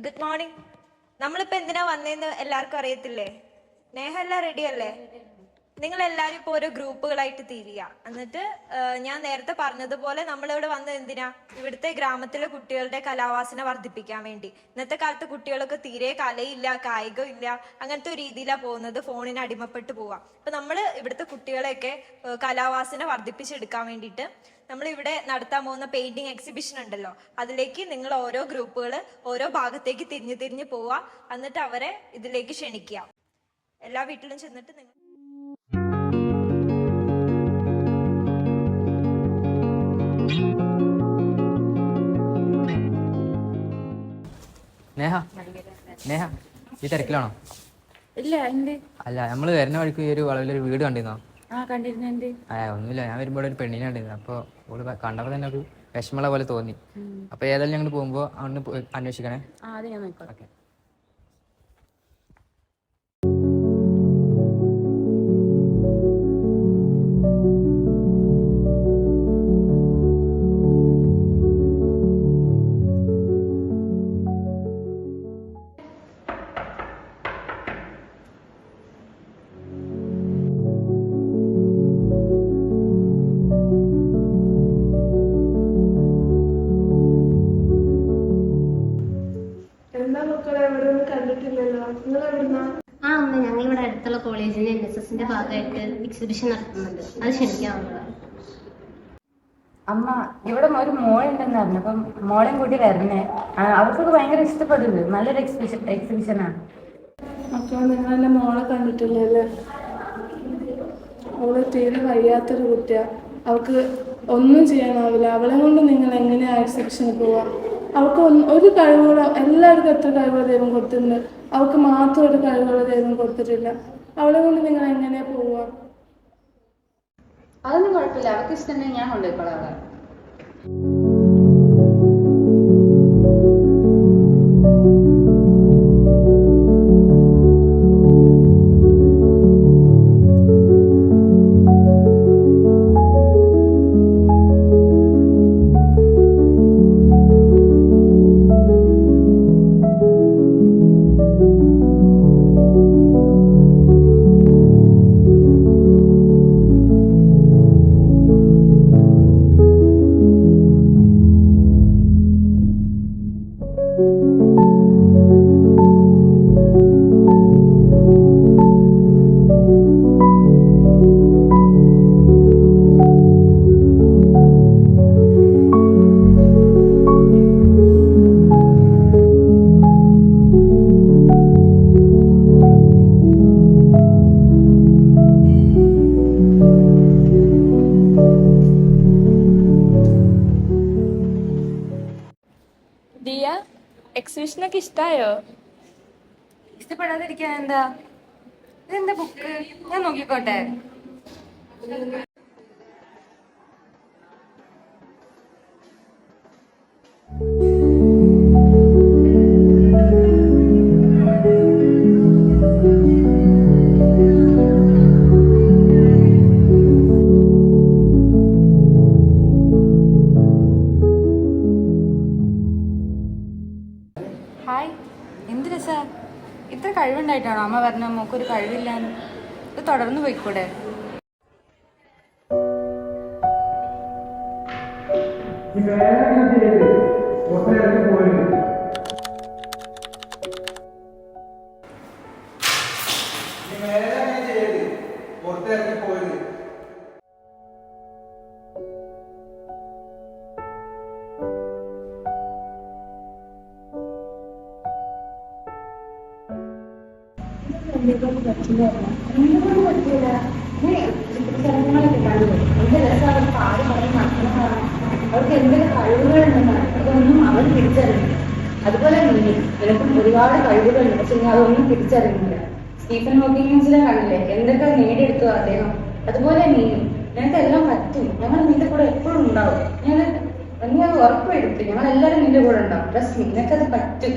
Good morning. നമ്മളിപ്പോ എന്തിനാ വന്നേന്ന് എല്ലാവർക്കും അറിയത്തില്ലേ? നേഹ എല്ലാം റെഡി അല്ലേ? നിങ്ങൾ എല്ലാരും ഇപ്പൊ ഓരോ ഗ്രൂപ്പുകളായിട്ട് തിരിയുക. എന്നിട്ട് ഞാൻ നേരത്തെ പറഞ്ഞതുപോലെ നമ്മളിവിടെ വന്നത് എന്തിനാ? ഇവിടുത്തെ ഗ്രാമത്തിലെ കുട്ടികളുടെ കലാവാസന വർദ്ധിപ്പിക്കാൻ വേണ്ടി. ഇന്നത്തെ കാലത്ത് കുട്ടികളൊക്കെ തീരെ കലയില്ല, കായികം ഇല്ല, അങ്ങനത്തെ ഒരു രീതിയിലാണ് പോകുന്നത്. ഫോണിന് അടിമപ്പെട്ട് പോവാം. അപ്പൊ നമ്മൾ ഇവിടുത്തെ കുട്ടികളെയൊക്കെ കലാവാസന വർദ്ധിപ്പിച്ചെടുക്കാൻ വേണ്ടിയിട്ട് നമ്മൾ ഇവിടെ നടത്താൻ പോകുന്ന പെയിന്റിങ് എക്സിബിഷൻ ഉണ്ടല്ലോ, അതിലേക്ക് നിങ്ങൾ ഓരോ ഗ്രൂപ്പുകൾ ഓരോ ഭാഗത്തേക്ക് തിരിഞ്ഞു തിരിഞ്ഞ് പോവുക. എന്നിട്ട് അവരെ ഇതിലേക്ക് ക്ഷണിക്കുക. എല്ലാ വീട്ടിലും ചെന്നിട്ട് നിങ്ങൾ നേഹ നേഹ ഈ തിരക്കിലാണോ? ഇല്ല. എന്ത്? അല്ല, നമ്മള് വരുന്ന വഴിക്ക് ഈ ഒരു വളവിലൊരു വീട് കണ്ടിരുന്നോ? കണ്ടിരുന്നു. ഒന്നുമില്ല, ഞാൻ വരുമ്പോൾ ഒരു പെണ്ണിനെ കണ്ടിരുന്നു. അപ്പോൾ ഓള് കണ്ടപ്പോൾ തന്നെ ഒരു വിഷമമുള്ള പോലെ തോന്നി. അപ്പോൾ ഏതായാലും ഞങ്ങൾ പോകുമ്പോൾ അവിടെ അന്വേഷിക്കണേ. അത് ഞാൻ നോക്കാം. ഓക്കെ. അമ്മ, ഞങ്ങൾ ഇവിടെ അടുത്തുള്ള കോളേജിൽ NSSന്റെ ഭാഗമായിട്ട് എക്സിബിഷൻ നടത്തുന്നുണ്ട്. അത് ക്ഷണിക്കാവുന്നതാണ്. അമ്മ, ഇവിടെ ഒരു മോളുണ്ടെന്ന് പറഞ്ഞു. അപ്പം മോളെയും കൂട്ടി വരണേ. അവർക്കൊക്കെ ഭയങ്കര ഇഷ്ടപ്പെടുന്നത്. നല്ലൊരു എക്സിബിഷനാണ്. അപ്പോൾ നിങ്ങളെന്നെ മോളെ കണ്ടിട്ടില്ലല്ലേ? അവള് തീരെ വയ്യാത്തൊരു കുട്ടിയാണ്. അവൾക്ക് ഒന്നും ചെയ്യാനാവില്ല. അവളെ കൊണ്ട് നിങ്ങൾ എങ്ങനെയാണ് എക്സിബിഷന് പോവാം? അവൾക്ക് ഒരു കഴിവുകളോ, എല്ലാവർക്കും എത്ര കഴിവുകൾ ദൈവം കൊടുത്തിട്ടുണ്ട്, അവൾക്ക് മാത്രം ഒരു കഴിവുകൾ ദൈവം കൊടുത്തിട്ടില്ല. അവളെ കൊണ്ട് നിങ്ങൾ എങ്ങനെയാ പോവുക? അതൊന്നും കുഴപ്പമില്ല. അവർക്ക് ഇഷ്ടമുണ്ടെങ്കിൽ ഞാൻ കൊണ്ടുപോയിക്കോളാം അവളെ. ദിയ, എക്സിബിഷനൊക്കെ ഇഷ്ടായോ? ഇഷ്ടപ്പെടാതിരിക്കാൻ എന്താ? ഇതെന്താ ബുക്ക്? ഞാൻ നോക്കിക്കോട്ടെ. ഹായ്, എന്ത് രസാ! ഇത്ര കഴിവുണ്ടായിട്ടാണോ അമ്മ പറഞ്ഞ മോക്കൊരു കഴിവില്ലാന്ന്? ഇത് തുടർന്ന് പോയിക്കൂടെ? അവർക്ക് എന്തൊക്കെ കഴിവുകളുണ്ടെന്നാണ് അതൊന്നും അവർ തിരിച്ചറിയുന്നില്ല. അതുപോലെ നിനക്കും ഒരുപാട് കഴിവുകളുണ്ട്, പക്ഷെ ഞാൻ അതൊന്നും തിരിച്ചറിയുന്നില്ല. സ്റ്റീഫൻ ഹോക്കിൻസിനെ കണ്ടില്ലേ, എന്തൊക്കെ നേടിയെടുത്തു അദ്ദേഹം. അതുപോലെ നീയും, നിനക്ക് എല്ലാം പറ്റും. ഞങ്ങൾ നിന്റെ കൂടെ എപ്പോഴും ഉണ്ടാവും. നീ അത് ഉറപ്പെടുത്തു. ഞങ്ങൾ എല്ലാവരും നിന്റെ കൂടെ ഉണ്ടാവും. പ്ലസ് നിനക്കത് പറ്റും.